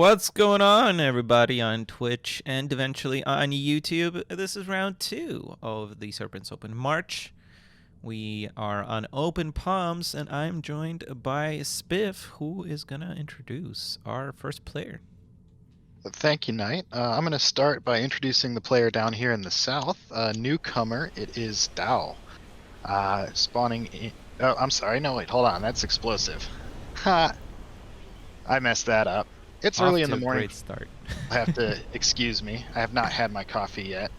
What's going on, everybody, on Twitch and eventually on YouTube? This is round 2 of the Serpents Open March. We are on Open Palms, and I'm joined by Spiff, who is going to introduce our first player. Thank you, Nite. I'm going to start by introducing the player down here in the south. Newcomer, it is Dao. Spawning in... Oh, I'm sorry. No, wait, hold on. That's Xplosive. Ha! I messed that up. It's Off early in to the a morning. great start. I have to excuse me. I have not had my coffee yet.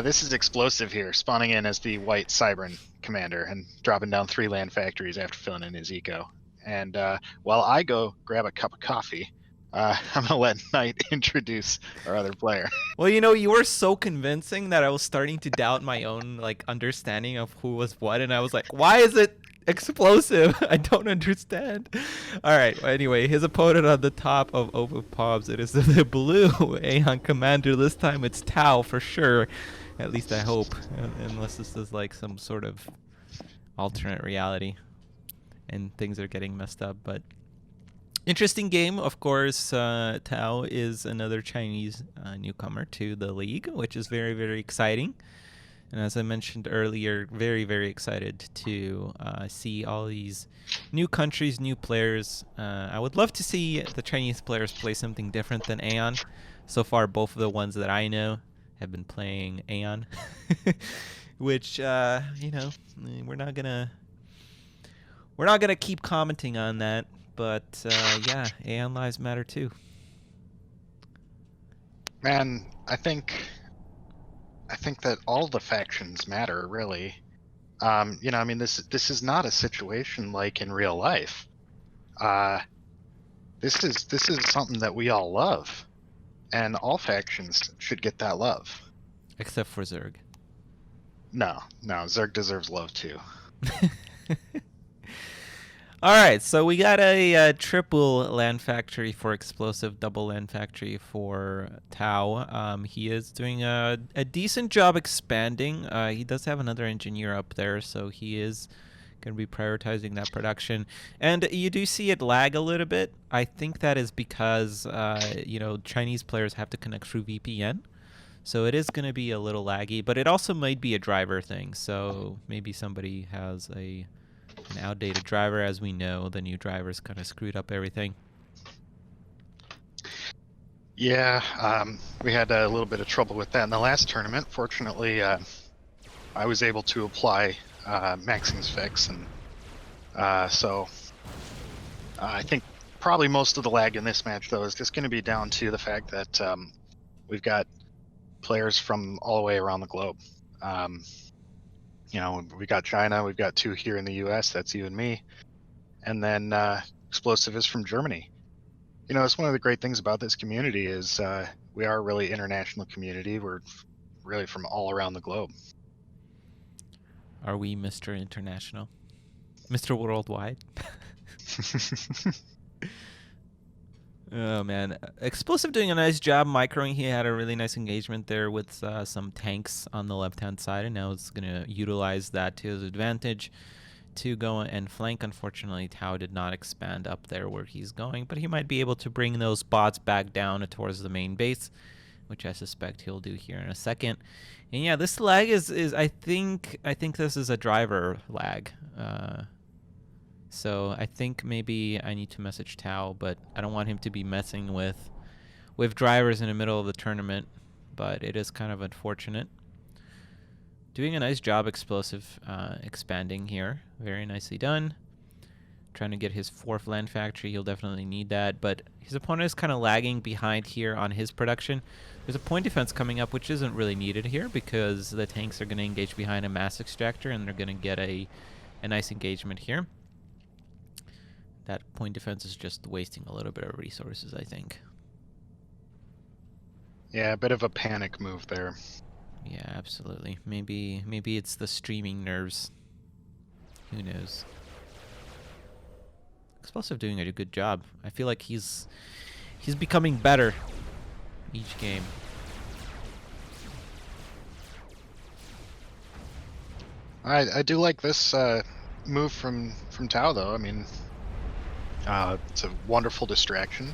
This is Xplosive here, spawning in as the white Cybran commander and dropping down 3 land factories after filling in his eco. And while I go grab a cup of coffee, I'm going to let Nite introduce our other player. Well, you were so convincing that I was starting to doubt my own understanding of who was what, and I was like, why is it Xplosive? I don't understand. All right. Well, anyway, his opponent on the top of Open Palms, it is the blue Aeon commander. This time it's Tau for sure. At least I hope, unless this is like some sort of alternate reality and things are getting messed up. But interesting game, of course. Tau is another Chinese newcomer to the league, which is very, very exciting. And as I mentioned earlier, very, very excited to see all these new countries, new players. I would love to see the Chinese players play something different than Aeon. So far, both of the ones that I know have been playing Aeon, which we're not gonna keep commenting on that. But yeah, Aeon lives matter too. Man, I think that all the factions matter, really. This is not a situation like in real life. This is something that we all love, and all factions should get that love. Except for Zerg. No, Zerg deserves love too. All right, so we got a triple land factory for Xplosive, double land factory for Tau. He is doing a decent job expanding. He does have another engineer up there, so he is going to be prioritizing that production. And you do see it lag a little bit. I think that is because, Chinese players have to connect through VPN. So it is going to be a little laggy, but it also might be a driver thing. So maybe somebody has an outdated driver. As we know, the new drivers kind of screwed up everything. Yeah, we had a little bit of trouble with that in the last tournament. Fortunately, I was able to apply Maxing's fix, and so I think probably most of the lag in this match, though, is just going to be down to the fact that we've got players from all the way around the globe. We got China, we've got 2 here in the US, that's you and me. And then Xplosive is from Germany. It's one of the great things about this community is we are a really international community. We're really from all around the globe. Are we Mr. International? Mr. Worldwide? Oh, man. Xplosive doing a nice job microing. He had a really nice engagement there with some tanks on the left-hand side, and now it's going to utilize that to his advantage to go and flank. Unfortunately, Tau did not expand up there where he's going, but he might be able to bring those bots back down towards the main base, which I suspect he'll do here in a second. And yeah, this lag is I think this is a driver lag. So I think maybe I need to message Tau, but I don't want him to be messing with drivers in the middle of the tournament. But it is kind of unfortunate. Doing a nice job, Xplosive, expanding here. Very nicely done. Trying to get his 4th land factory. He'll definitely need that. But his opponent is kind of lagging behind here on his production. There's a point defense coming up, which isn't really needed here because the tanks are going to engage behind a mass extractor, and they're going to get a nice engagement here. That point defense is just wasting a little bit of resources, I think. Yeah, a bit of a panic move there. Yeah, absolutely. Maybe it's the streaming nerves. Who knows? Xplosive doing a good job. I feel like he's becoming better each game. I do like this move from Tau, though. I mean, it's a wonderful distraction.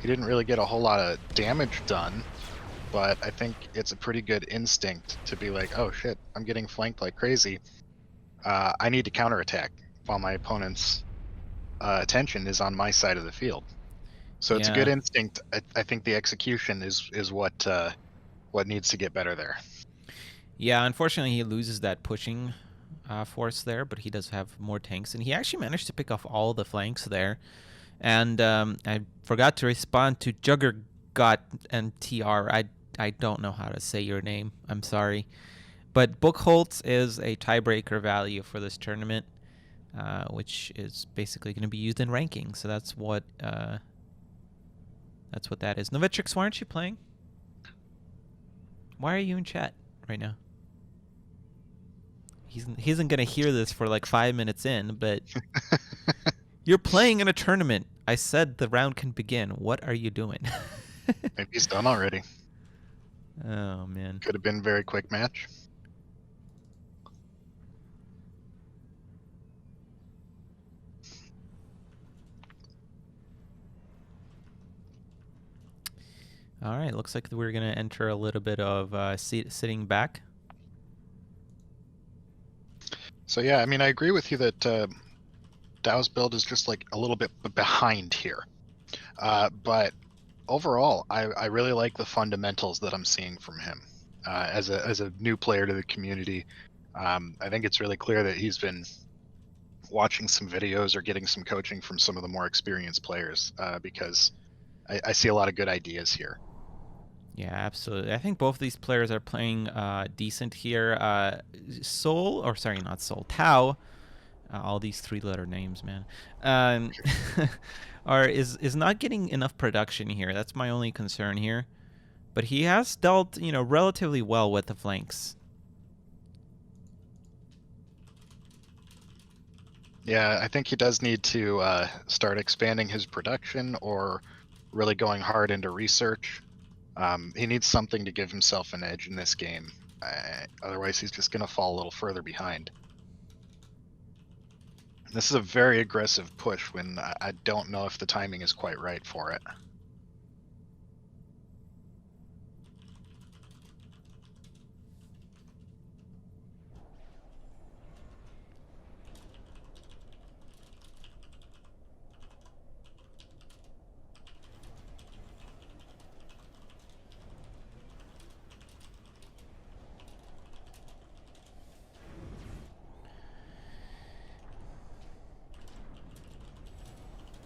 He didn't really get a whole lot of damage done, but I think it's a pretty good instinct to be like, oh shit, I'm getting flanked like crazy. I need to counterattack while my opponent's attention is on my side of the field. So it's a good Yeah. instinct. I think the execution is what needs to get better there. Yeah, unfortunately, he loses that pushing force there, but he does have more tanks, and he actually managed to pick off all the flanks there. And I forgot to respond to Juggergot and TR. I don't know how to say your name. I'm sorry. But Buchholz is a tiebreaker value for this tournament, which is basically going to be used in ranking. So that's what that is. Novitrix, why aren't you playing? Why are you in chat right now? He isn't going to hear this for like 5 minutes in, but you're playing in a tournament. I said the round can begin. What are you doing? Maybe he's done already. Oh, man. Could have been a very quick match. All right, looks like we're going to enter a little bit of sitting back. So yeah, I mean, I agree with you that Dow's build is just like a little bit behind here. But overall, I really like the fundamentals that I'm seeing from him as a new player to the community. I think it's really clear that he's been watching some videos or getting some coaching from some of the more experienced players because I see a lot of good ideas here. Yeah, absolutely. I think both of these players are playing decent here. Soul, or sorry, not Soul, Tao. All these three-letter names, man. Is not getting enough production here. That's my only concern here. But he has dealt, relatively well with the flanks. Yeah, I think he does need to start expanding his production or really going hard into research. He needs something to give himself an edge in this game. Otherwise, he's just going to fall a little further behind. This is a very aggressive push when I don't know if the timing is quite right for it.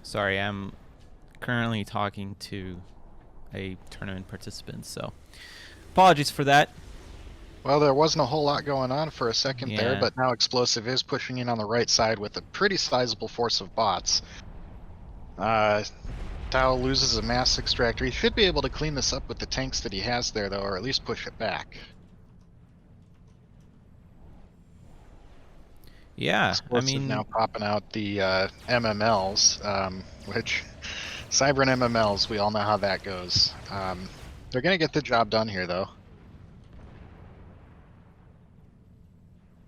Sorry, I'm currently talking to a tournament participant, so apologies for that. Well, there wasn't a whole lot going on for a second there, Yeah. but now Xplosive is pushing in on the right side with a pretty sizable force of bots. Tao loses a mass extractor. He should be able to clean this up with the tanks that he has there, though, or at least push it back. Yeah, I Xplosive mean, now popping out the MMLs, which Cybran MMLs, we all know how that goes. They're going to get the job done here, though.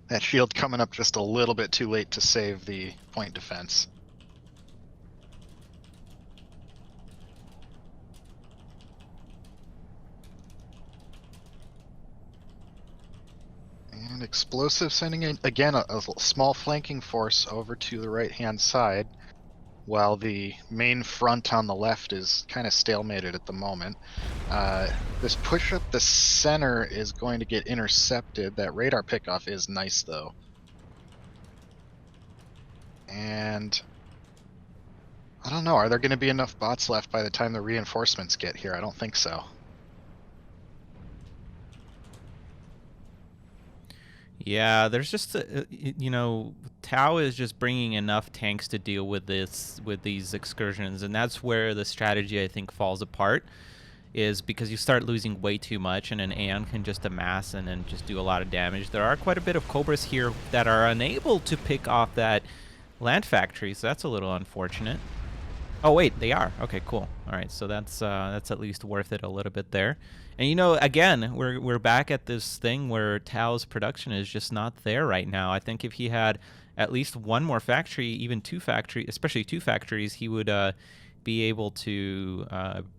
That shield coming up just a little bit too late to save the point defense. And Xplosive sending in, again, a small flanking force over to the right-hand side, while the main front on the left is kind of stalemated at the moment. This push up the center is going to get intercepted. That radar pickoff is nice, though. And I don't know, are there going to be enough bots left by the time the reinforcements get here? I don't think so. yeah, there's just Tao is just bringing enough tanks to deal with these excursions, and that's where the strategy I think falls apart, is because you start losing way too much, and an Aeon can just amass and then just do a lot of damage. There are quite a bit of Cobras here that are unable to pick off that land factory, so that's a little unfortunate. Oh wait, they are. Okay, cool. All right, so that's at least worth it a little bit there. And again, we're back at this thing where Tao's production is just not there right now. I think if he had at least one more factory, even two factory, especially two factories, he would be able to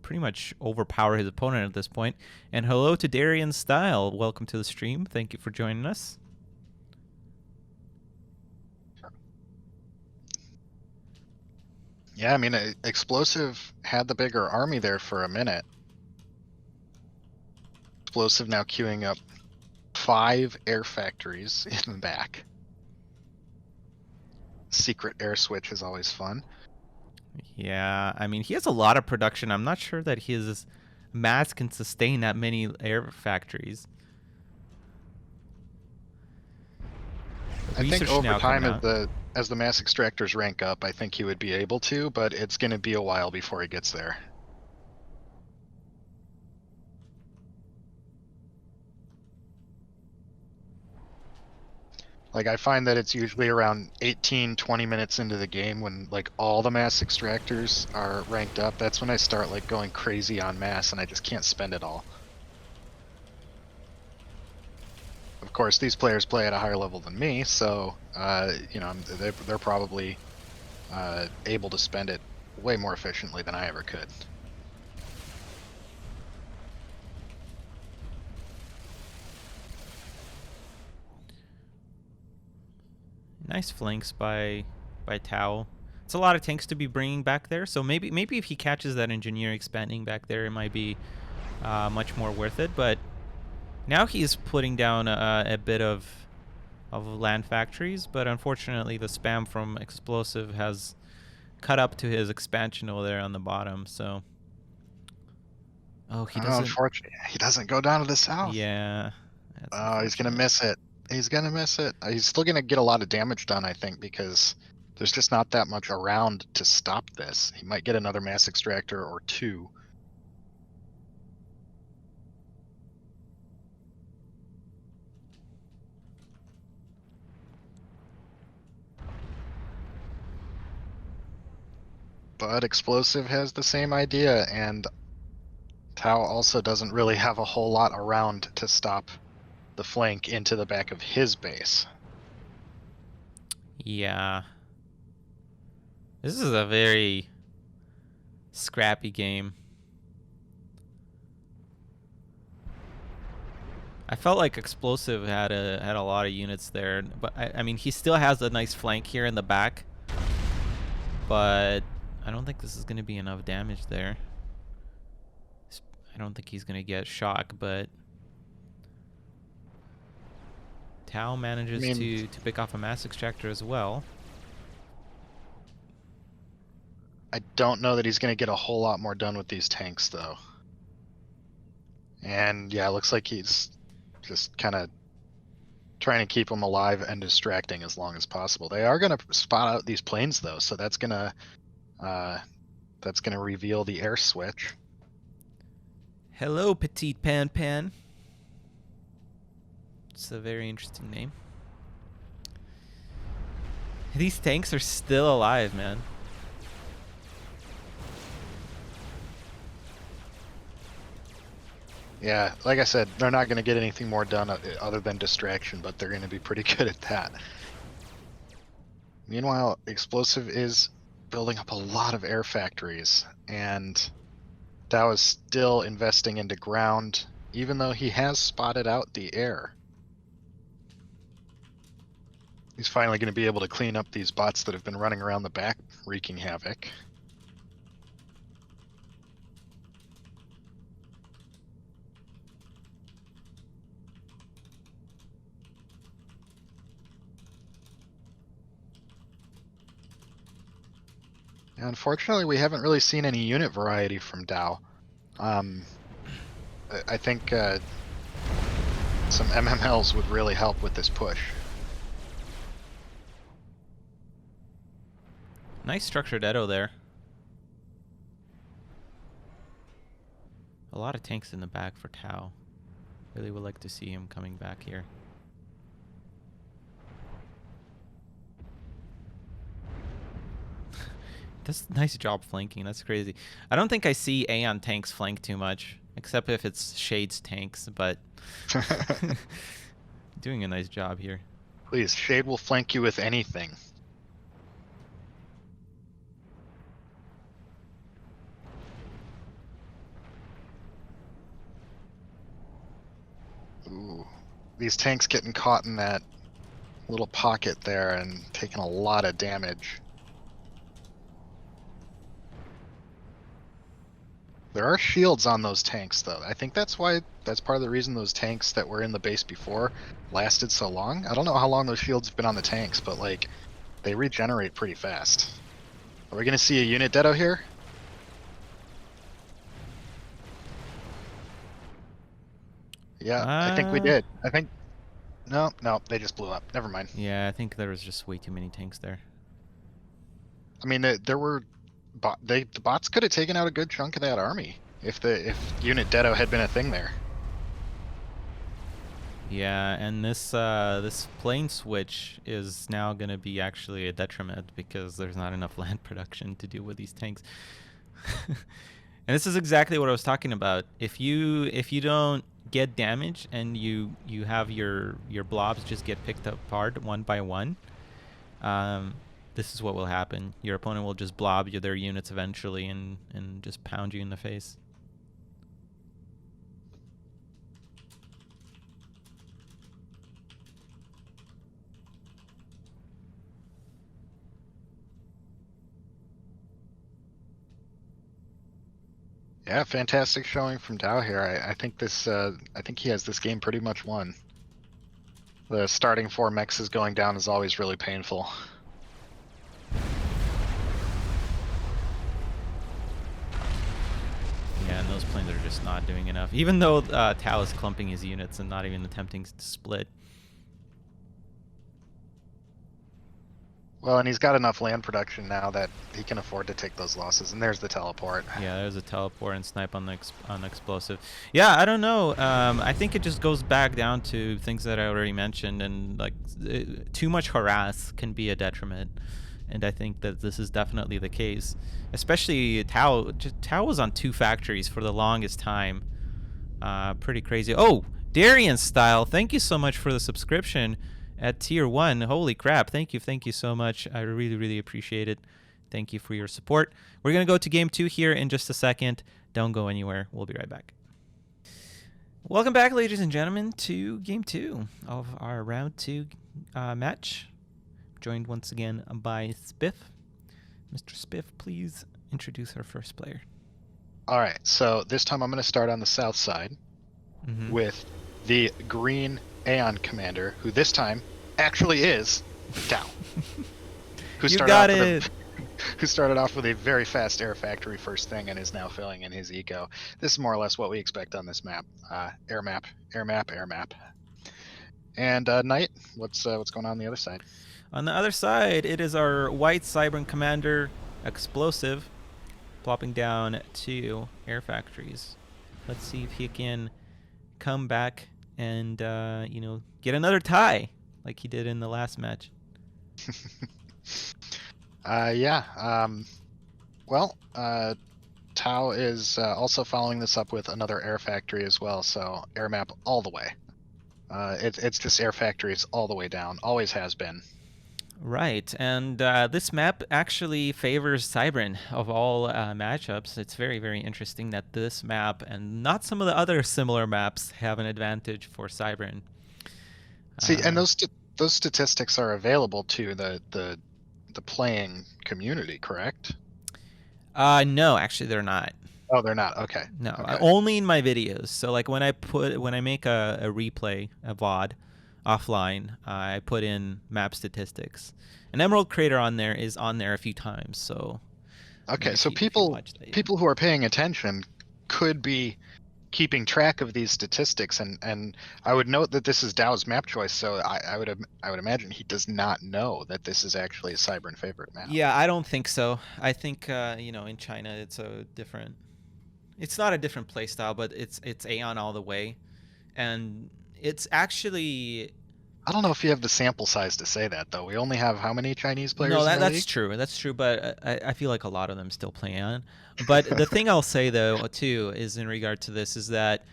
pretty much overpower his opponent at this point. And hello to Darian Style. Welcome to the stream. Thank you for joining us. Yeah, I mean, Xplosive had the bigger army there for a minute. Xplosive now queuing up 5 air factories in the back. Secret air switch is always fun. Yeah, I mean, he has a lot of production. I'm not sure that his mass can sustain that many air factories. I think Research over now time, coming out. as the mass extractors rank up, I think he would be able to, but it's going to be a while before he gets there. Like, I find that it's usually around 18, 20 minutes into the game when, like, all the mass extractors are ranked up. That's when I start, like, going crazy on mass, and I just can't spend it all. Of course, these players play at a higher level than me, so, you know, they're probably able to spend it way more efficiently than I ever could. Nice flanks by Tao. It's a lot of tanks to be bringing back there, so maybe if he catches that engineer expanding back there, it might be much more worth it. But now he's putting down a bit of land factories, but unfortunately the spam from Xplosive has cut up to his expansion over there on the bottom. So, oh, he doesn't. Unfortunately, he doesn't go down to the south. Yeah. Oh, he's gonna miss it. He's gonna miss it. He's still gonna get a lot of damage done, I think, because there's just not that much around to stop this. He might get another mass extractor or 2. But Xplosive has the same idea, and Tao also doesn't really have a whole lot around to stop the flank into the back of his base. Yeah. This is a very scrappy game. I felt like Xplosive had a lot of units there, but I mean he still has a nice flank here in the back. But I don't think this is going to be enough damage there. I don't think he's going to get shock, but Tao manages to pick off a mass extractor as well. I don't know that he's going to get a whole lot more done with these tanks, though. And yeah, it looks like he's just kind of trying to keep them alive and distracting as long as possible. They are going to spot out these planes, though, so that's going to reveal the air switch. Hello, Petite Pan Pan. It's a very interesting name. These tanks are still alive, man. Yeah, like I said, they're not going to get anything more done other than distraction, but they're going to be pretty good at that. Meanwhile, Xplosive is building up a lot of air factories, and Tao is still investing into ground, even though he has spotted out the air. He's finally going to be able to clean up these bots that have been running around the back, wreaking havoc. Unfortunately, we haven't really seen any unit variety from Tao. I think some MMLs would really help with this push. Nice structured Edo there. A lot of tanks in the back for Tao. Really would like to see him coming back here. Does nice job flanking. That's crazy. I don't think I see Aeon tanks flank too much, except if it's Shade's tanks, but doing a nice job here. Please, Shade will flank you with anything. these tanks getting caught in that little pocket there and taking a lot of damage. There are shields on those tanks, though. I think that's part of the reason those tanks that were in the base before lasted so long. I don't know how long those shields have been on the tanks, but like, they regenerate pretty fast. Are we gonna see a unit deado here? Yeah, I think we did. I think... No, they just blew up. Never mind. Yeah, I think there was just way too many tanks there. I mean, there were... the bots could have taken out a good chunk of that army if unit deado had been a thing there. Yeah, and this plane switch is now going to be actually a detriment because there's not enough land production to deal with these tanks. And this is exactly what I was talking about. If you don't get damage and you have your blobs just get picked apart one by one, this is what will happen. Your opponent will just blob you their units eventually and just pound you in the face. Yeah, fantastic showing from Dao here. I think this. I think he has this game pretty much won. The starting 4 mechs going down is always really painful. Yeah, and those planes are just not doing enough. Even though Tao is clumping his units and not even attempting to split. Well, and he's got enough land production now that he can afford to take those losses. And there's the teleport. Yeah, there's a teleport and snipe on the explosive. Yeah, I don't know. I think it just goes back down to things that I already mentioned, and like too much harass can be a detriment. And I think that this is definitely the case. Especially Tao. Tao was on 2 factories for the longest time. Pretty crazy. Oh, Darian Style, thank you so much for the subscription at tier 1. Holy crap. Thank you so much. I really appreciate it. Thank you for your support. We're going to go to game 2 here in just a second. Don't go anywhere. We'll be right back. Welcome back, ladies and gentlemen, to game 2 of our round 2 match. Joined once again by Spiff. Mr. Spiff, please introduce our first player. All right, so this time I'm going to start on the south side with the green Aeon commander, who this time actually is Dao. Who started off with a very fast air factory first thing and is now filling in his eco. This is more or less what we expect on this map. Air map. And Nite, what's going on the other side? On the other side, it is our white Cybern commander, Xplosive, plopping down 2 air factories. Let's see if he can come back and get another tie like he did in the last match. Tao is also following this up with another air factory as well, so air map all the way. It's just air factories all the way down, always has been. Right, and this map actually favors Cybern of all matchups. It's very interesting that this map and not some of the other similar maps have an advantage for Cybern. See, and those statistics are available to the playing community, correct? No, actually they're not. Oh, they're not. Okay. No, okay. Only in my videos. So like when I make a replay, a VOD offline, I put in map statistics. An Emerald Crater on there is on there a few times. So okay, so people who are paying attention could be keeping track of these statistics, and I would note that this is Dao's map choice, so I would imagine he does not know that this is actually a Cybern favorite map. Yeah, I don't think so. I think in China it's not a different play style, but it's Aeon all the way, and it's actually... I don't know if you have the sample size to say that, though. We only have how many Chinese players? No, in the that's league? true. That's true, but I feel like a lot of them still play Aeon. But the thing I'll say, though, too, is in regard to this, is that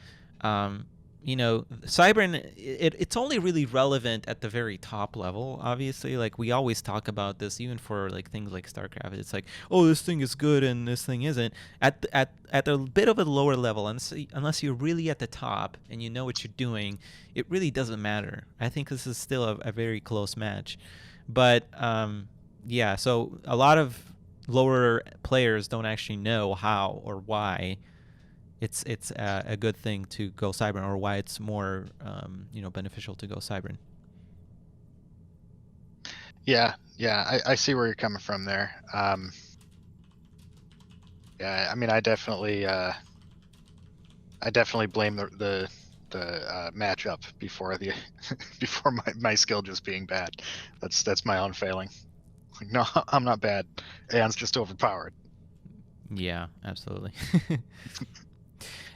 you know, Cybern, it's only really relevant at the very top level, obviously. Like, we always talk about this, even for, like, things like StarCraft. It's like, oh, this thing is good and this thing isn't. At a bit of a lower level, unless you're really at the top and you know what you're doing, it really doesn't matter. I think this is still a very close match. But, yeah, so a lot of lower players don't actually know how or why it's a good thing to go Cybern, or why it's more you know, beneficial to go Cybern. Yeah, I see where you're coming from there. Yeah, I mean, I definitely blame the matchup before the before my skill just being bad. That's my own failing. Like, no, I'm not bad. Aeon's just overpowered. Yeah, absolutely.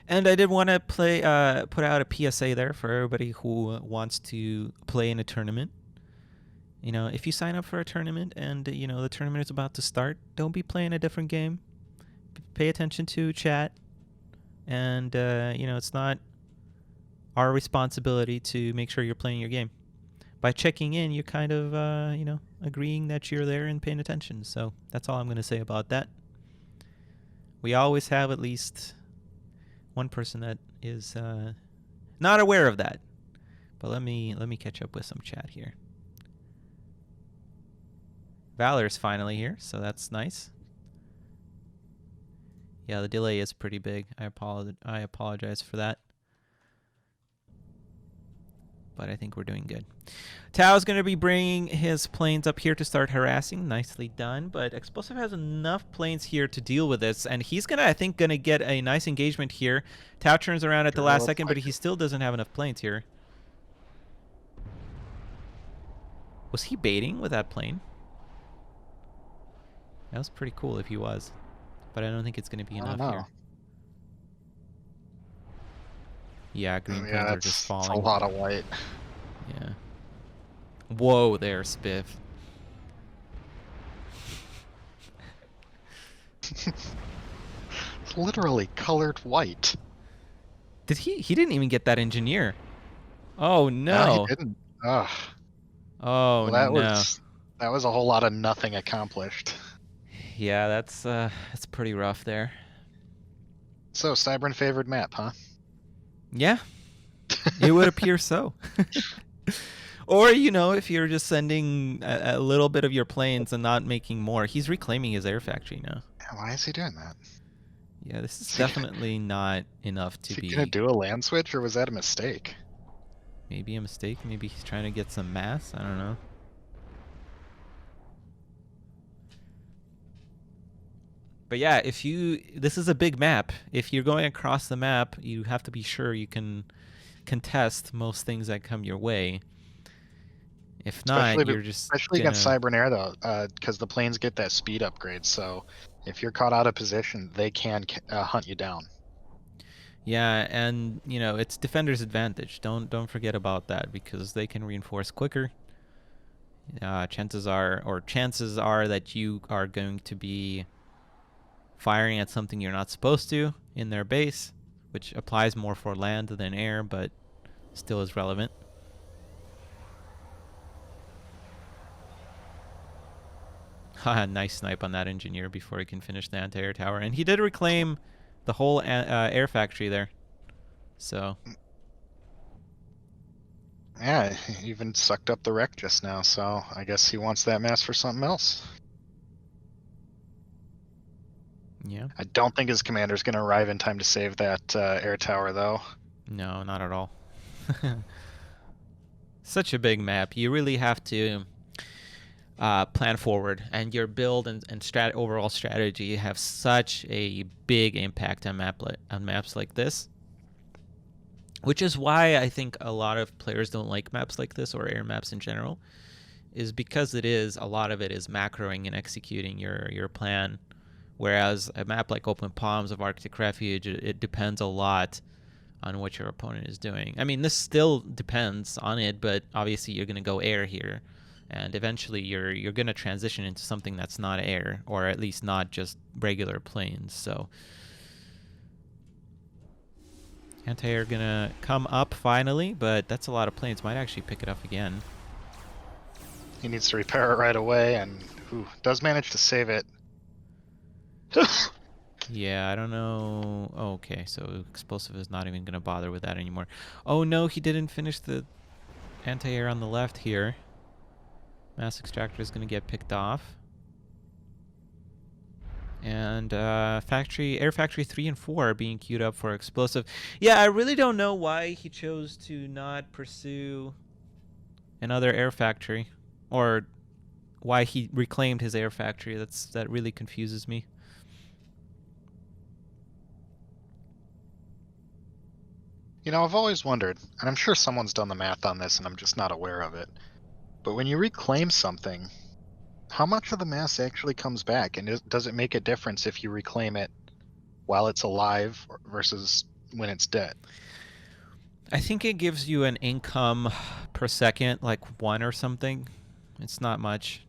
And I did want to put out a PSA there for everybody who wants to play in a tournament. You know, if you sign up for a tournament and, you know, the tournament is about to start, don't be playing a different game. Pay attention to chat. And, you know, it's not our responsibility to make sure you're playing your game. By checking in, you're kind of, you know, agreeing that you're there and paying attention. So that's all I'm going to say about that. We always have at least one person that is not aware of that. But let me catch up with some chat here. Valor's finally here, so that's nice. Yeah, the delay is pretty big. I apologize for that. But I think we're doing good. Tao's going to be bringing his planes up here to start harassing. Nicely done. But Xplosive has enough planes here to deal with this. And he's going to, I think, get a nice engagement here. Tao turns around at the last second, but he still doesn't have enough planes here. Was he baiting with that plane? That was pretty cool if he was. But I don't think it's going to be enough here. Yeah, green planes are just falling. That's a lot of white. Yeah. Whoa there, Spiff. It's literally colored white. Did he didn't even get that engineer. Oh no. No, he didn't. Ugh. Oh, well, that was a whole lot of nothing accomplished. Yeah, that's pretty rough there. So, Cybern favored map, huh? Yeah. It would appear so. Or, you know, if you're just sending a little bit of your planes and not making more. He's reclaiming his air factory now. Yeah, why is he doing that? Yeah, this is definitely not enough to be... Is he gonna do a land switch, or was that a mistake? Maybe a mistake. Maybe he's trying to get some mass. I don't know. But yeah, this is a big map. If you're going across the map, you have to be sure you can contest most things that come your way. If not, you're just especially against Cybern Air, though, because the planes get that speed upgrade. So if you're caught out of position, they can hunt you down. Yeah, and you know, it's defender's advantage. Don't forget about that, because they can reinforce quicker. Chances are that you are going to be firing at something you're not supposed to in their base, which applies more for land than air, but still is relevant. Haha, nice snipe on that engineer before he can finish the anti-air tower. And he did reclaim the whole air factory there. So... yeah, he even sucked up the wreck just now, so I guess he wants that mass for something else. Yeah. I don't think his commander's going to arrive in time to save that air tower, though. No, not at all. Such a big map. You really have to plan forward, and your build and overall strategy have such a big impact on maps like this. Which is why I think a lot of players don't like maps like this, or air maps in general, is because a lot of it is macroing and executing your plan. Whereas a map like Open Palms of Arctic Refuge, it depends a lot on what your opponent is doing. I mean, this still depends on it, but obviously you're going to go air here. And eventually you're going to transition into something that's not air, or at least not just regular planes. So Anti-air gonna come up finally, but that's a lot of planes. Might actually pick it up again. He needs to repair it right away, and does manage to save it. Yeah, I don't know. Oh, okay, so Explosive is not even gonna bother with that anymore. Oh no, he didn't finish the anti-air on the left here. Mass Extractor is gonna get picked off. And Air Factory 3 and 4 are being queued up for Explosive. Yeah, I really don't know why he chose to not pursue another air factory, or why he reclaimed his air factory. That really confuses me. You know, I've always wondered, and I'm sure someone's done the math on this and I'm just not aware of it, but when you reclaim something, how much of the mass actually comes back? And does it make a difference if you reclaim it while it's alive versus when it's dead? I think it gives you an income per second, like 1 or something. It's not much.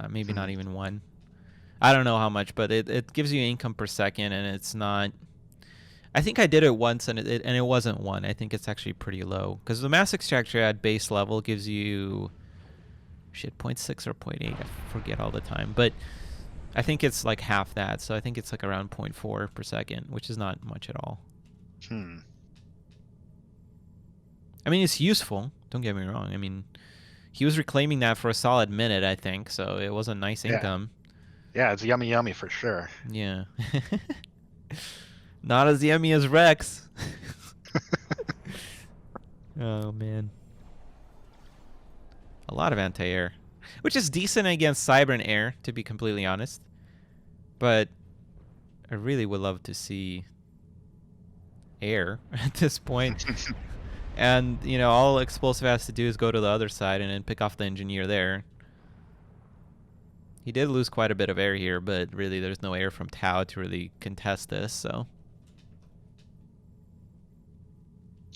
Maybe not even 1. I don't know how much, but it gives you income per second, and it's not... I think I did it once, and it wasn't 1. I think it's actually pretty low. Because the mass extractor at base level gives you... 0.6 or 0.8. I forget all the time. But I think it's like half that, so I think it's like around 0.4 per second, which is not much at all. I mean, it's useful. Don't get me wrong. I mean, he was reclaiming that for a solid minute, I think, so it was a nice income. Yeah, it's yummy yummy for sure. Yeah. Not as yummy as Rex. Oh, man. A lot of anti-air, which is decent against Cyber and Air, to be completely honest. But I really would love to see air at this point. And, you know, all Explosive has to do is go to the other side and then pick off the engineer there. He did lose quite a bit of air here, but really there's no air from Tau to really contest this, so...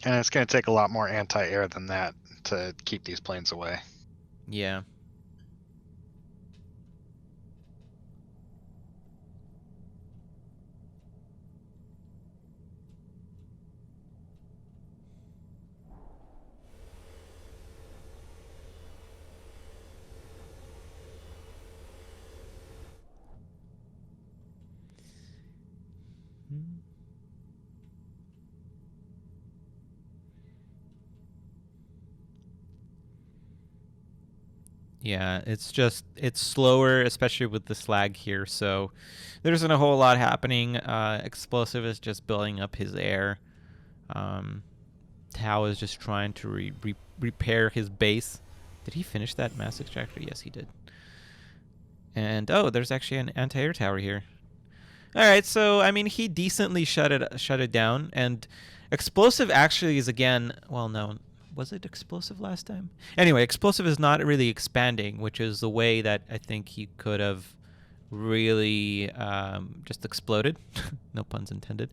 And it's going to take a lot more anti-air than that to keep these planes away. Yeah. Yeah, it's slower, especially with the slag here, so there isn't a whole lot happening. Explosive is just building up his air. Tau is just trying to repair his base. Did he finish that mass extractor? Yes, he did. And, oh, there's actually an anti-air tower here. Alright, so, I mean, he decently shut it down, and Explosive actually is, again, well, no, was it Explosive last time? Anyway, Explosive is not really expanding, which is the way that I think he could have really just exploded. No puns intended.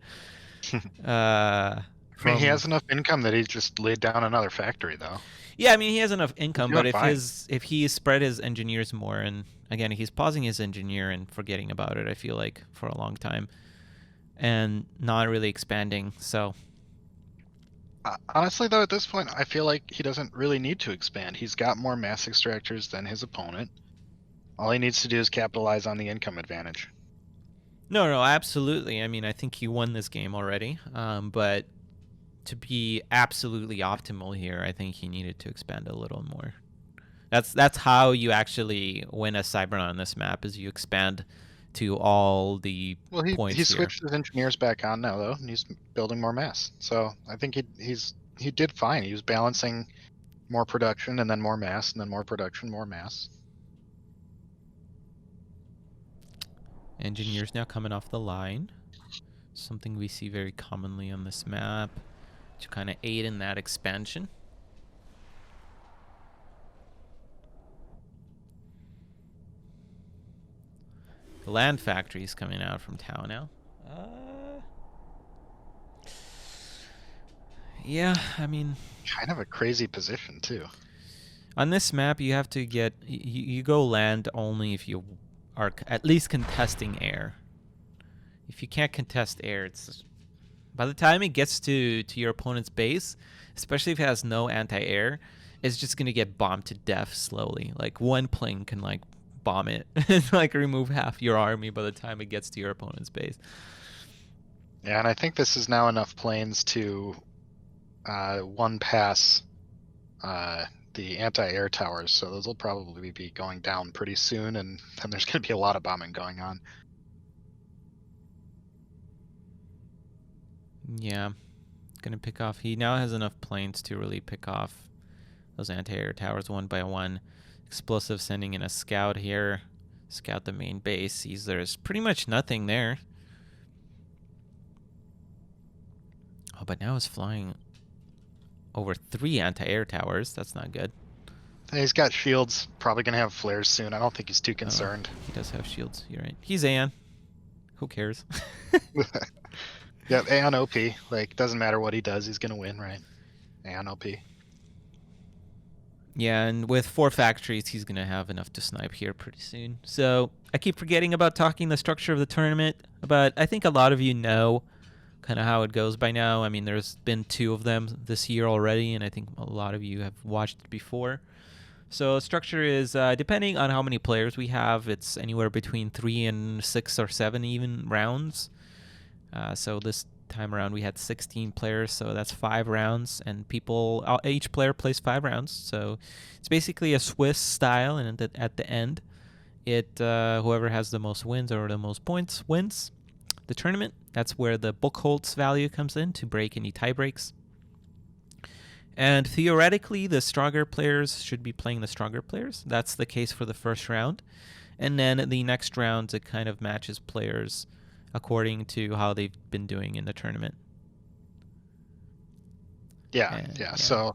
I mean, he has enough income that he's just laid down another factory, though. Yeah, I mean, he has enough income, but if he spread his engineers more, and again, he's pausing his engineer and forgetting about it, I feel like, for a long time, and not really expanding, so... Honestly, though, at this point, I feel like he doesn't really need to expand. He's got more mass extractors than his opponent. All he needs to do is capitalize on the income advantage. No, absolutely. I mean, I think he won this game already, but to be absolutely optimal here, I think he needed to expand a little more. That's how you actually win a Cyber on this map, is you expand to all the points he switched his engineers back on now, though, and he's building more mass. So I think he did fine. He was balancing more production and then more mass and then more production, more mass. Engineers now coming off the line. Something we see very commonly on this map to kind of aid in that expansion. The land factory is coming out from Tau now. Yeah, I mean... Kind of a crazy position, too. On this map, you have to get... You go land only if you are at least contesting air. If you can't contest air, it's By the time it gets to your opponent's base, especially if it has no anti-air, it's just gonna get bombed to death slowly. Like one plane can like bomb it and like remove half your army by the time it gets to your opponent's base. Yeah, and I think this is now enough planes to one pass the anti-air towers, so those will probably be going down pretty soon, and then there's going to be a lot of bombing going on. Yeah, gonna pick off. He now has enough planes to really pick off those anti-air towers one by one. Xplosive sending in a scout here, scout the main base. Sees there's pretty much nothing there. Oh, but now it's flying over 3 anti-air towers. That's not good. He's got shields. Probably going to have flares soon. I don't think he's too concerned. He does have shields. You're right. He's Aeon. Who cares? Yep, Aeon OP. Like, doesn't matter what he does, he's going to win, right? Aeon OP. Yeah, and with 4 factories, he's going to have enough to snipe here pretty soon. So I keep forgetting about talking the structure of the tournament, but I think a lot of you know kind of how it goes by now. I mean, there's been 2 of them this year already, and I think a lot of you have watched it before. So structure is, depending on how many players we have, it's anywhere between 3 and 6 or 7 even rounds. So this time around we had 16 players, so that's 5 rounds, and each player plays 5 rounds. So it's basically a Swiss style, and at the end, whoever has the most wins or the most points wins the tournament. That's where the Buchholz value comes in to break any tie breaks. And theoretically, the stronger players should be playing the stronger players. That's the case for the first round. And then the next round, it kind of matches players according to how they've been doing in the tournament. Yeah. So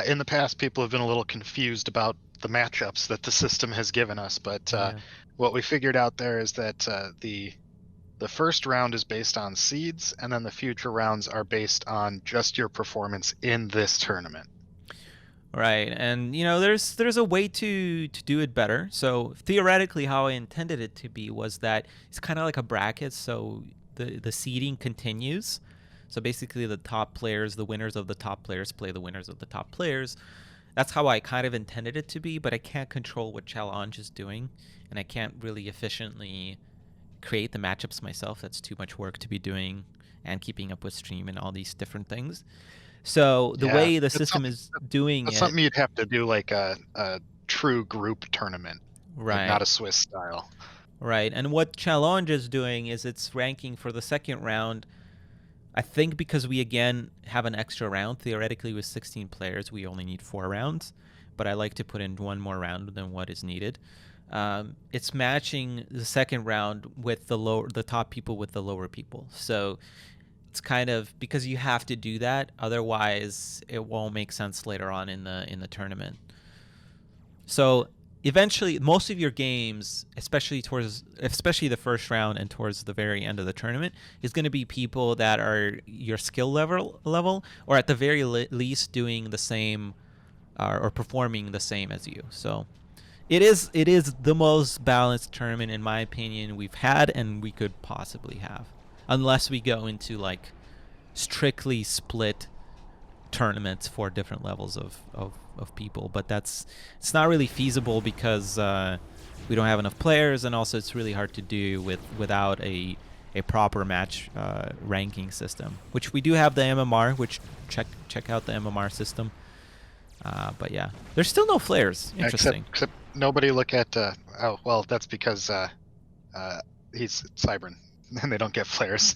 in the past, people have been a little confused about the matchups that the system has given us. But what we figured out there is that the first round is based on seeds, and then the future rounds are based on just your performance in this tournament. Right, and there's a way to do it better. So theoretically, how I intended it to be was that it's kind of like a bracket. So the seeding continues. So basically, the top players, the winners of the top players, play the winners of the top players. That's how I kind of intended it to be, but I can't control what Challenge is doing, and I can't really efficiently create the matchups myself. That's too much work to be doing and keeping up with stream and all these different things. So the way the system is doing that's it, something you'd have to do like a true group tournament, right? Like not a Swiss style, right? And what Challenge is doing is it's ranking for the second round. I think because we again have an extra round. Theoretically, with 16 players, we only need 4 rounds, but I like to put in 1 more round than what is needed. It's matching the second round with the top people with the lower people. So it's kind of because you have to do that, otherwise it won't make sense later on in the tournament. So eventually, most of your games, especially the first round and towards the very end of the tournament, is going to be people that are your skill level, or at the very least doing the same or performing the same as you. So it is the most balanced tournament, in my opinion, we've had and we could possibly have, unless we go into like strictly split tournaments for different levels of people. But it's not really feasible because we don't have enough players, and also it's really hard to do without a proper match ranking system, which we do have the MMR, which check out the MMR system. But yeah, there's still no flares. Interesting. Except nobody look at oh well, that's because he's Cybern and they don't get flares.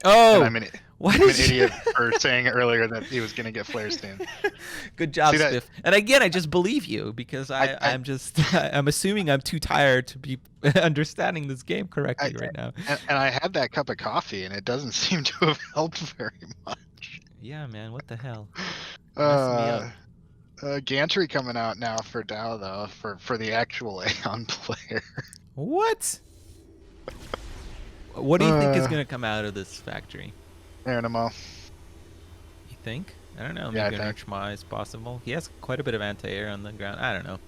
I'm an idiot for saying earlier that he was going to get flares soon. Good job, Spiff. And again, I just believe you because I'm assuming I'm too tired to be understanding this game correctly right now. And I had that cup of coffee, and it doesn't seem to have helped very much. Yeah, man, what the hell? Gantry coming out now for Dow though, for the actual Aeon player. What? What do you think is going to come out of this factory? Aeronamo. You think? I don't know. Maybe an Urchma is possible. He has quite a bit of anti-air on the ground. I don't know.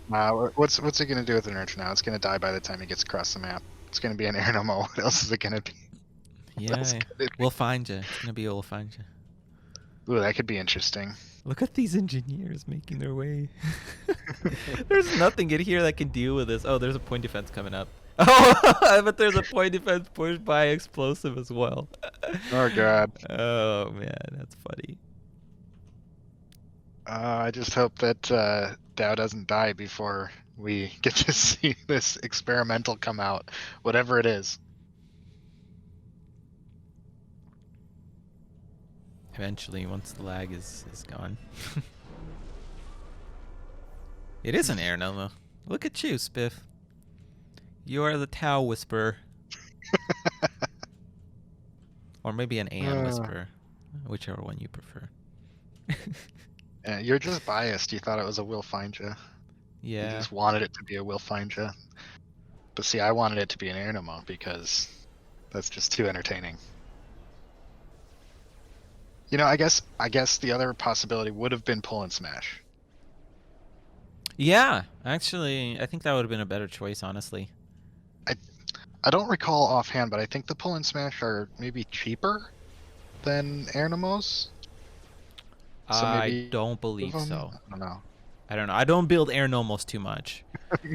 What's he going to do with an Urch now? It's going to die by the time he gets across the map. It's going to be an Aeronamo. What else is it going to be? That's Yeah, good. we'll find you. It's gonna be we'll find you. Ooh, that could be interesting. Look at these engineers making their way. There's nothing in here that can deal with this. Oh, there's a point defense coming up. Oh, but there's a point defense pushed by Explosive as well. Oh god. Oh man, that's funny. I just hope that Dow doesn't die before we get to see this experimental come out, whatever it is. Eventually, once the lag is gone. It is an air Noma. Look at you, Spiff. You are the Tau Whisperer. Or maybe an Aeon Whisperer. Whichever one you prefer. You're just biased. You thought it was a Will Find Ya. Yeah. You just wanted it to be a Will Find Ya. But see, I wanted it to be an air Noma because that's just too entertaining. You know, I guess the other possibility would have been pull and smash. Yeah, actually, I think that would have been a better choice, honestly. I don't recall offhand, but I think the pull and smash are maybe cheaper than air Nomos. So I don't believe so. I don't know. I don't know. I don't build air Nomos too much.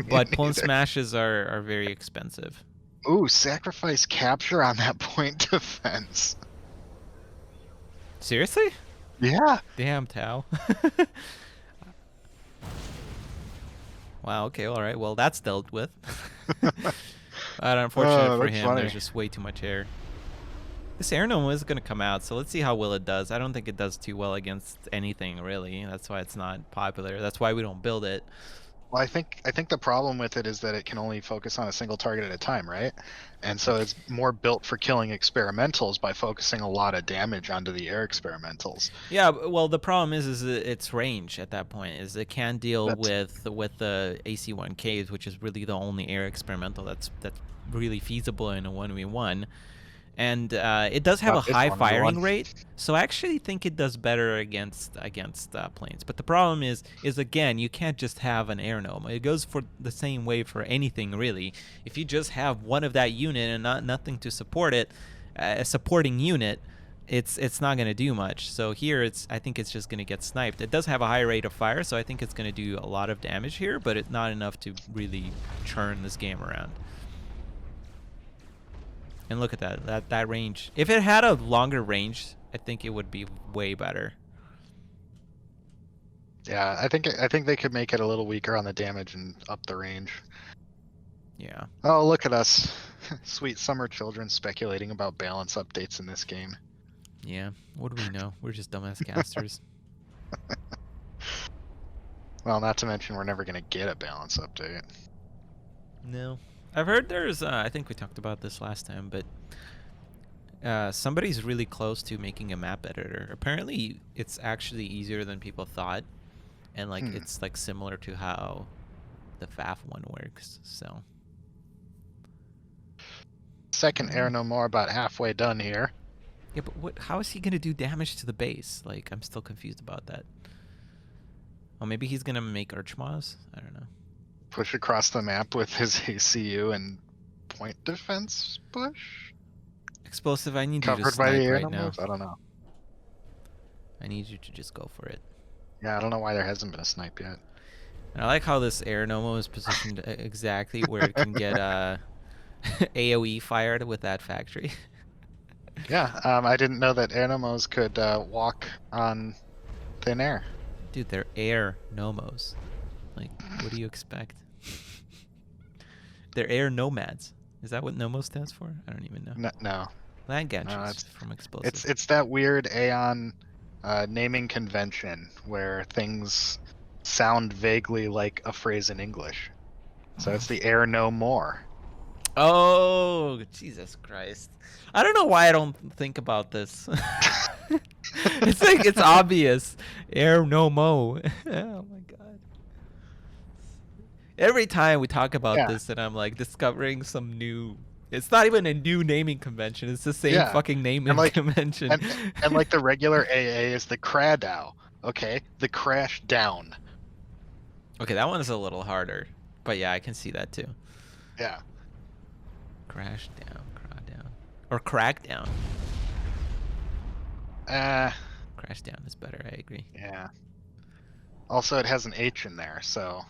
But pull and smashes are very expensive. Ooh, sacrifice capture on that point defense. Seriously? Yeah. Damn, Tau. Wow, okay, alright. Well, that's dealt with. But unfortunate for that's him, funny. there's just way too much air. This air Noma is going to come out, so let's see how well it does. I don't think it does too well against anything, really. That's why it's not popular. That's why we don't build it. Well, I think the problem with it is that it can only focus on a single target at a time, right? And so it's more built for killing experimentals by focusing a lot of damage onto the air experimentals. Yeah, well, the problem is its range at that point. Is it can deal with the AC-1Ks, which is really the only air experimental that's really feasible in a 1v1. And it does have a high firing rate, so I actually think it does better against planes. But the problem is again, you can't just have an air Noma. It goes for the same way for anything really. If you just have one of that unit and nothing to support it, a supporting unit, it's not going to do much. So here I think it's just going to get sniped. It does have a high rate of fire, so I think it's going to do a lot of damage here, but it's not enough to really churn this game around. And look at that range. If it had a longer range, I think it would be way better. Yeah, I think they could make it a little weaker on the damage and up the range. Yeah. Oh, look at us. Sweet summer children speculating about balance updates in this game. Yeah. What do we know? We're just dumbass casters. Well, not to mention we're never going to get a balance update. No. I've heard there's, I think we talked about this last time, but somebody's really close to making a map editor. Apparently, it's actually easier than people thought, and like it's like similar to how the FAF one works. So. Second air no more, about halfway done here. Yeah, but how is he gonna do damage to the base? Like, I'm still confused about that. Oh, maybe he's gonna make Archmaws? I don't know. Push across the map with his ACU and point defense push? Explosive, I need you to Covered by the snipe air right now. numbers? I don't know. I need you to just go for it. Yeah, I don't know why there hasn't been a snipe yet. And I like how this air Noma is positioned exactly where it can get AoE fired with that factory. Yeah, I didn't know that air nomos could walk on thin air. Dude, they're air Nomos. Like, what do you expect? They're air nomads. Is that what Nomo stands for? I don't even know. No. Land gadgets it's from Xplosive. It's that weird Aeon naming convention where things sound vaguely like a phrase in English. So it's the air no more. Oh, Jesus Christ. I don't know why I don't think about this. It's like, it's obvious. Air no mo. Oh my god. Every time we talk about this and I'm like discovering some new, it's not even a new naming convention. It's the same fucking naming convention. And like the regular AA is the Kradow. Okay, the crash down. Okay, that one is a little harder. But yeah, I can see that too. Yeah. Crash down, craw down. Or Crackdown. Uh, Crashdown is better, I agree. yeah. Also, it has an H in there, so.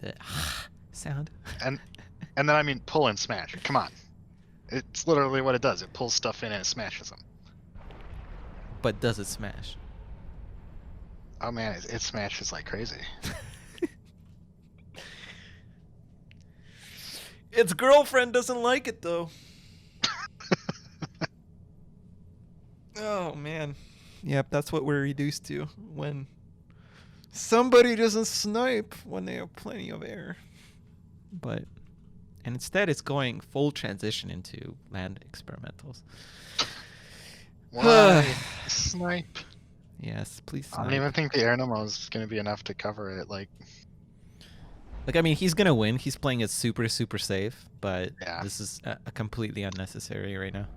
The sound. And then I mean pull and smash. Come on. It's literally what it does. It pulls stuff in and it smashes them. But does it smash? Oh man, it smashes like crazy. Its girlfriend doesn't like it though. Oh man. Yep, that's what we're reduced to when somebody doesn't snipe when they have plenty of air. And instead it's going full transition into land experimentals. Why snipe? Yes, please snipe. I don't even think the air Nomos is going to be enough to cover it. Like, I mean, he's gonna win. He's playing it super, super safe, but yeah. this is completely unnecessary right now.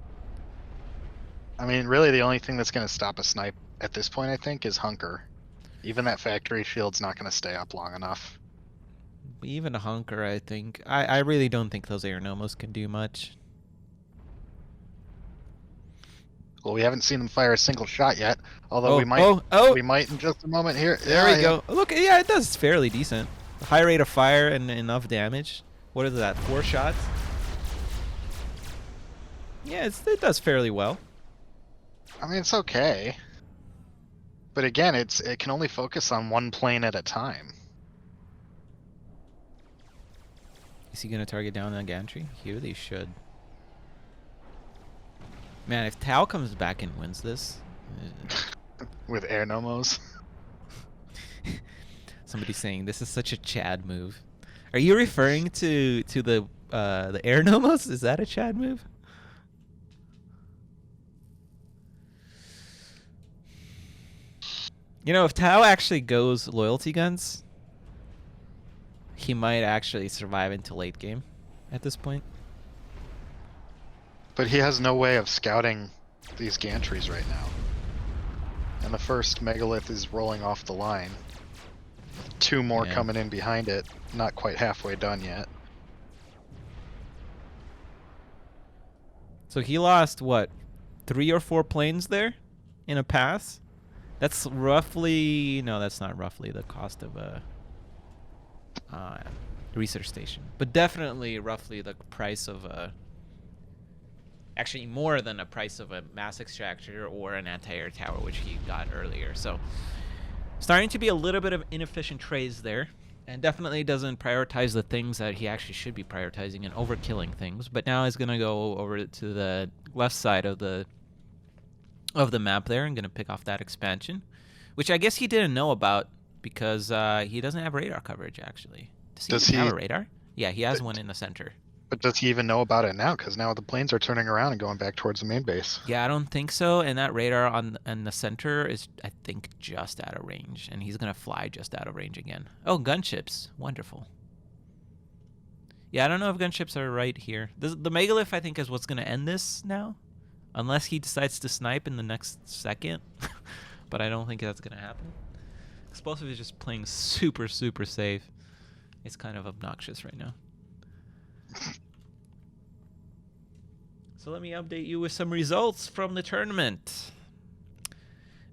I mean, really, the only thing that's going to stop a snipe at this point, I think, is Hunker. Even that factory shield's not going to stay up long enough. Even a Hunker, I think. I really don't think those air Nomos can do much. Well, we haven't seen them fire a single shot yet, although we might. We might in just a moment here. There we go. Look, yeah, it does fairly decent. High rate of fire and enough damage. What is that? 4 shots? Yeah, it does fairly well. I mean, it's okay. But again, it can only focus on one plane at a time. Is he going to target down that gantry? He really should. Man, if Tao comes back and wins this... With air Nomos. Somebody's saying this is such a Chad move. Are you referring to the air Nomos? Is that a Chad move? You know, if Tao actually goes loyalty guns, he might actually survive into late game at this point. But he has no way of scouting these gantries right now. And the first megalith is rolling off the line. 2 more coming in behind it, not quite halfway done yet. So he lost, what, 3 or 4 planes there in a pass? That's roughly... No, that's not roughly the cost of a research station. But definitely roughly the price of a... Actually, more than the price of a mass extractor or an anti-air tower, which he got earlier. So, starting to be a little bit of inefficient trades there. And definitely doesn't prioritize the things that he actually should be prioritizing and overkilling things. But now he's going to go over to the left side of the map there and going to pick off that expansion, which I guess he didn't know about because he doesn't have radar coverage, actually. Does he have a radar? Yeah, he has one in the center. But does he even know about it now? Because now the planes are turning around and going back towards the main base. Yeah, I don't think so. And that radar on the center is, I think, just out of range. And he's going to fly just out of range again. Oh, gunships. Wonderful. Yeah, I don't know if gunships are right here. The megalith, I think, is what's going to end this now. Unless he decides to snipe in the next second. But I don't think that's going to happen. Xplosive is just playing super, super safe. It's kind of obnoxious right now. So let me update you with some results from the tournament.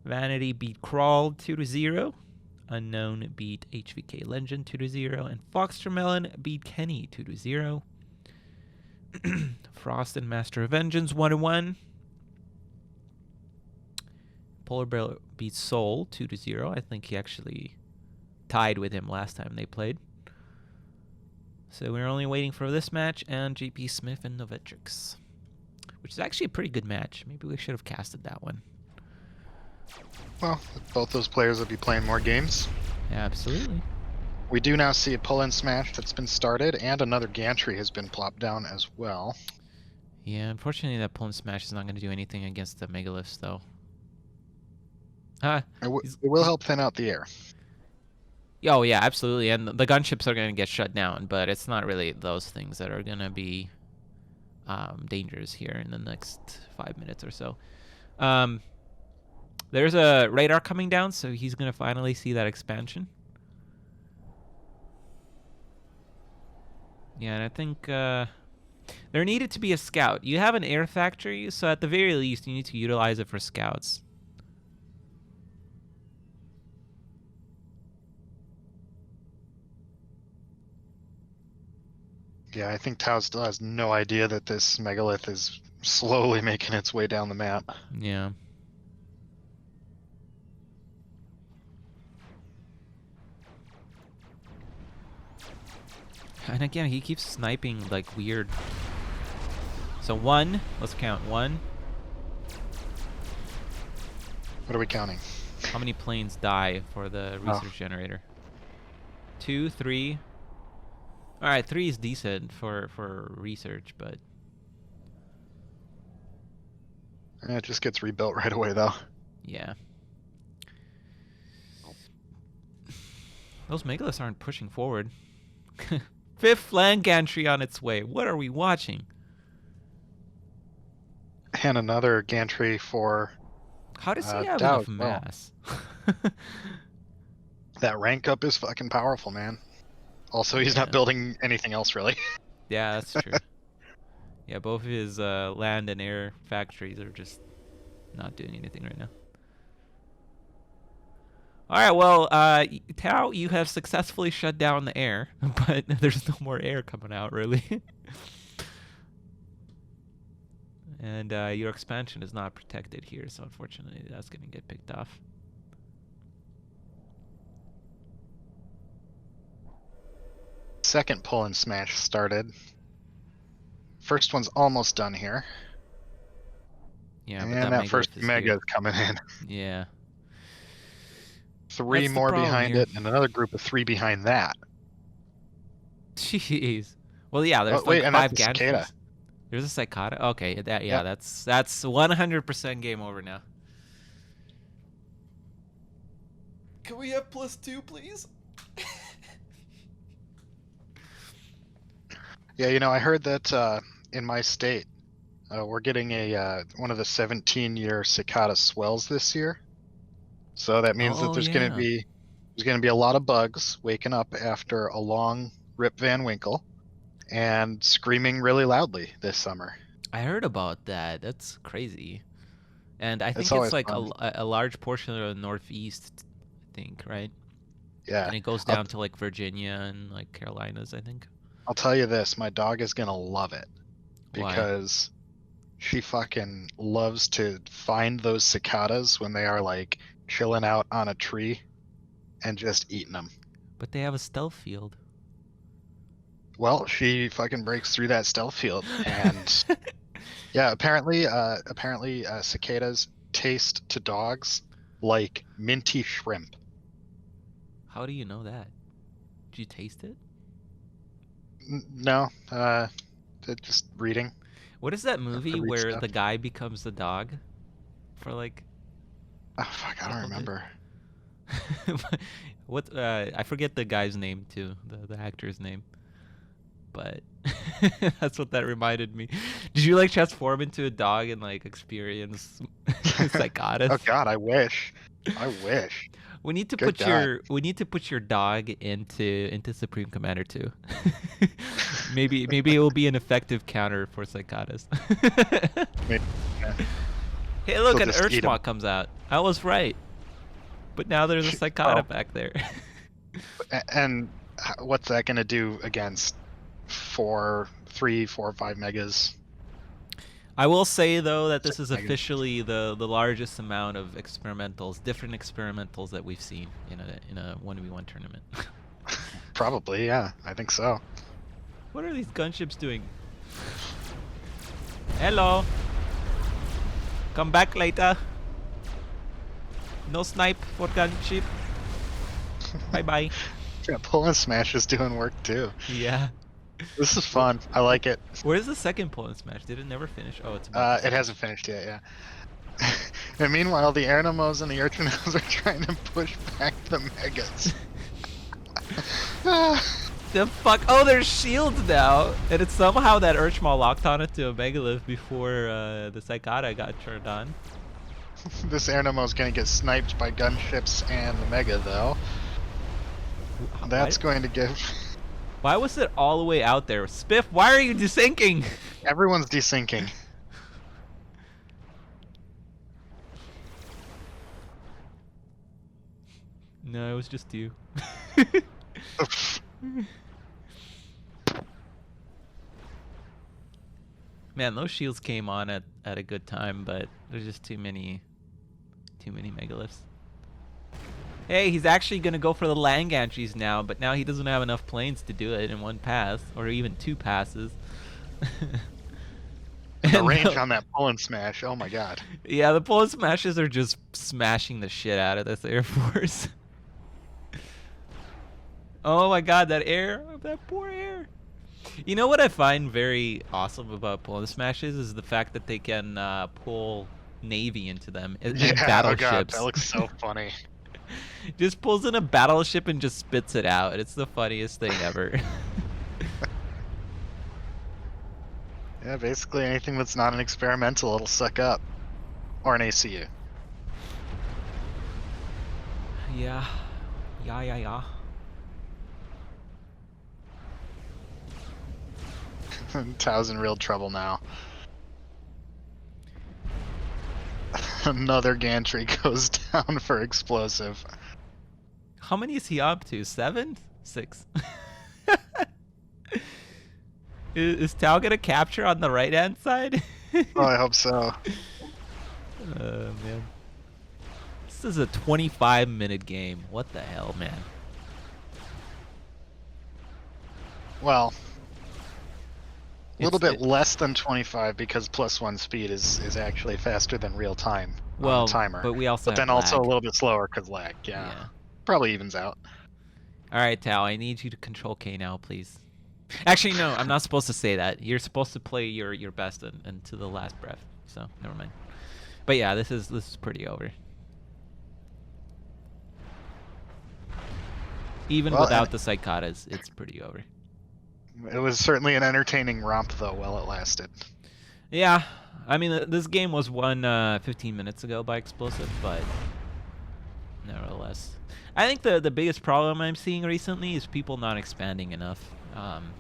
Vanity beat Crawl 2-0. Unknown beat HVK Legend 2-0. And Foxtermelon beat Kenny 2-0. Frost and Master of Vengeance 1-1. Polar Bear beat Soul 2-0. I think he actually tied with him last time they played. So we're only waiting for this match and JP Smith and Novetrix, which is actually a pretty good match. Maybe we should have casted that one. Well, both those players will be playing more games. Yeah, absolutely. We do now see a pull and smash that's been started, and another gantry has been plopped down as well. Yeah, unfortunately that pull and smash is not going to do anything against the megaliths, though. It will help thin out the air. Oh, yeah, absolutely. And the gunships are going to get shut down, but it's not really those things that are going to be dangerous here in the next 5 minutes or so. There's a radar coming down, so he's going to finally see that expansion. Yeah, and I think There needed to be a scout. You have an air factory, so at the very least, you need to utilize it for scouts. Yeah, I think Tau still has no idea that this megalith is slowly making its way down the map. Yeah. And again, he keeps sniping like weird. So 1, let's count. 1. What are we counting? How many planes die for the research generator? 2, 3. All right, 3 is decent for research, but It just gets rebuilt right away, though. yeah. Those megaliths aren't pushing forward. 5th flank gantry on its way. What are we watching? And another gantry for How does he have Dow enough as well. mass? That rank up is fucking powerful, man. Also, he's not building anything else, really. Yeah, that's true. Yeah, both of his land and air factories are just not doing anything right now. All right, well, Tau, you have successfully shut down the air, but there's no more air coming out, really. And your expansion is not protected here, so unfortunately that's going to get picked off. Second pull and smash started. First one's almost done here. Yeah, but And that first megalith is mega here. is coming in. Yeah. 3 That's the more problem behind here. it, and another group of 3 behind that. Jeez. Well, yeah, there's wait, like and 5 that's a cicada. gantries. There's a cicada. Okay, that Yep. that's 100% game over now. Can we have +2, please? Yeah, you know, I heard that in my state, we're getting a one of the 17-year cicada swells this year. So that means that Oh, there's yeah. gonna be a lot of bugs waking up after a long Rip Van Winkle and screaming really loudly this summer. I heard about that. That's crazy. And I think It's it's always like fun. a large portion of the Northeast, I think, right? Yeah, And it goes I'll- down to like Virginia and like Carolinas, I think. I'll tell you this, my dog is gonna love it Why? because she fucking loves to find those cicadas when they are like chilling out on a tree and just eating them. But they have a stealth field. Well, she fucking breaks through that stealth field, and yeah, apparently cicadas taste to dogs like minty shrimp. How do you know that? Did you taste it? No, just reading. What is that movie read where stuff. the guy becomes the dog? For like Oh fuck, I don't remember. what I forget the guy's name too, the actor's name. But that's what that reminded me. Did you like transform into a dog and like experience cicadas? Oh god, I wish. I wish. We need to Good put your dog into Supreme Commander 2. maybe it will be an effective counter for cicadas. Maybe, yeah. Hey, look, They'll an just eat 'em. Urshmog comes out. I was right. But now there's a cicada Well- back there. And what's that gonna do against 3, 4, 5 megas? I will say though that this is Megas. officially the largest amount of experimentals, different experimentals that we've seen in a 1v1 tournament. Probably, yeah. I think so. What are these gunships doing? Hello. Come back later. No snipe for gunship. Bye bye. Yeah, pull and smash is doing work too. Yeah. This is fun. I like it. Where's the second pull and smash? Did it never finish? Oh, it's about to It hasn't finished yet, yeah. And meanwhile, the Airnomos and the Urchinos are trying to push back the megas. The fuck? Oh, there's shields now, and it's somehow that Urchmaw locked on it to a megalith before the cicada got turned on. This Airnomo's gonna get sniped by gunships and the mega, though. That's going to give... Why was it all the way out there? Spiff, why are you desinking? Everyone's desyncing. No, it was just you. Man, those shields came on at a good time, but there's just too many megaliths. Hey, he's actually gonna go for the land gantries now, but now he doesn't have enough planes to do it in one pass, or even 2 passes. And the range on that pull and smash, oh my god. Yeah, the pull and smashes are just smashing the shit out of this Air Force. Oh my god, that poor air. You know what I find very awesome about pull and smashes is the fact that they can pull Navy into them and battleships. Oh god, that looks so funny. Just pulls in a battleship and just spits it out. It's the funniest thing ever. Yeah, basically anything that's not an experimental, it'll suck up. Or an ACU. Yeah. Tao's in real trouble now. Another gantry goes down for explosive. How many is he up to? 7? 6? Is Tao gonna capture on the right hand side? Oh, I hope so. Man. This is a 25-minute game. What the hell, man? Well, a little It's- bit less than 25 because +1 speed is actually faster than real time on Well, the timer. but we also But then have also a lag. little bit slower because lag. Yeah. Probably evens out. All right, Tao, I need you to control K now, please. Actually, no, I'm not supposed to say that. You're supposed to play your best and to the last breath. So never mind. But yeah, this is pretty over. Even Well, without the psychotas, it's pretty over. It was certainly an entertaining romp, though, while it lasted. Yeah, I mean, this game was won 15 minutes ago by Xplosive, but nevertheless. I think the biggest problem I'm seeing recently is people not expanding enough. And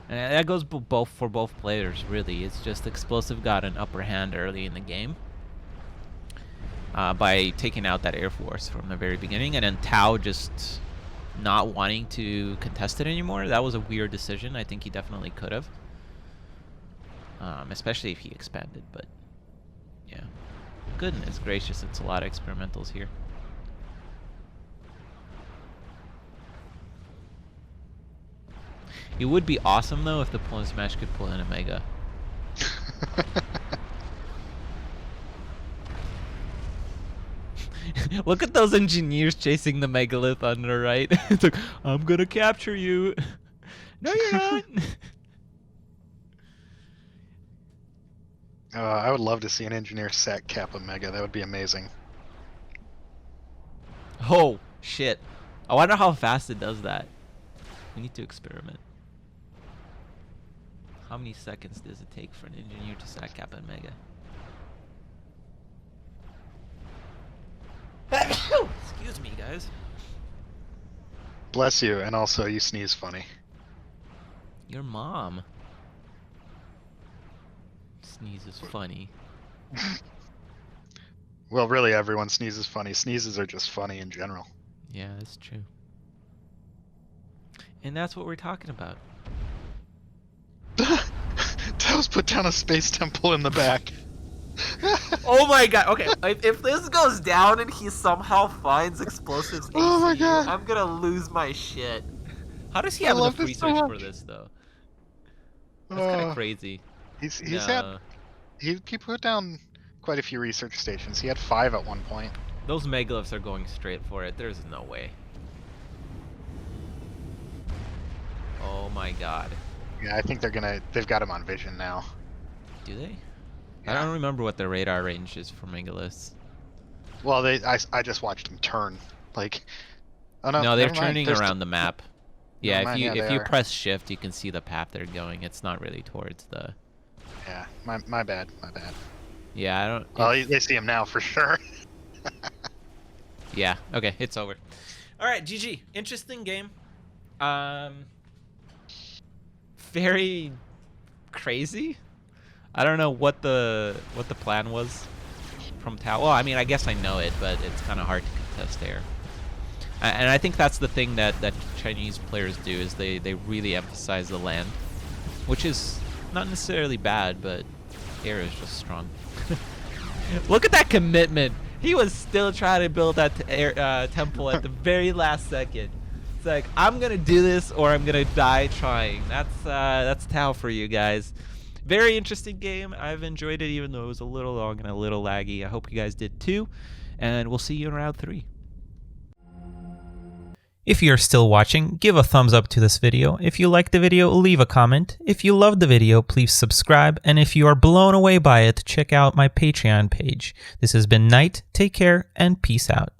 that goes both for both players, really. It's just Xplosive got an upper hand early in the game by taking out that Air Force from the very beginning, and then Tao just not wanting to contest it anymore. That was a weird decision. I think he definitely could have, especially if he expanded. But yeah, goodness gracious, it's a lot of experimentals here. It would be awesome though if the pull and smash could pull in a mega. Look at those engineers chasing the megalith on the right. It's like, I'm gonna capture you. No, you're not. I would love to see an engineer sack cap a mega. That would be amazing. Oh, shit. I wonder how fast it does that. We need to experiment. How many seconds does it take for an engineer to sack cap a mega? Excuse me, guys. Bless you, and also you sneeze funny. Your mom sneezes funny. Well, really, everyone sneezes funny. Sneezes are just funny in general. Yeah, that's true. And that's what we're talking about. Taos put down a space temple in the back. Oh my god, okay, if this goes down and he somehow finds explosives Oh my ACU, God. I'm gonna lose my shit. How does he I have love enough this so research for much. this, though? That's kind Uh, of crazy. He's No. had he put down quite a few research stations. He had 5 at one point. Those megaliths are going straight for it. There's no way. Oh my god. Yeah, I think they've got him on vision now. Do they? I Yeah. don't remember what the radar range is for megaliths. Well, I just watched him turn. Like, oh no, No, they're never mind. turning There's around the map. Yeah, mind, yeah, if they you are. press shift, you can see the path they're going. It's not really towards the. Yeah, my bad. Yeah, I don't. Well, they see him now for sure. Yeah. Okay, it's over. All right, GG. Interesting game. Very crazy. I don't know what the plan was from Tao. Well, I mean, I guess I know it, but it's kind of hard to contest air. And I think that's the thing that Chinese players do, is they really emphasize the land, which is not necessarily bad, but air is just strong. Look at that commitment. He was still trying to build that temple at the very last second. It's like, I'm gonna do this or I'm gonna die trying. That's Tao for you guys. Very interesting game. I've enjoyed it, even though it was a little long and a little laggy. I hope you guys did too, and we'll see you in round 3. If you're still watching, give a thumbs up to this video. If you liked the video, leave a comment. If you loved the video, please subscribe. And if you are blown away by it, check out my Patreon page. This has been Nite. Take care and peace out.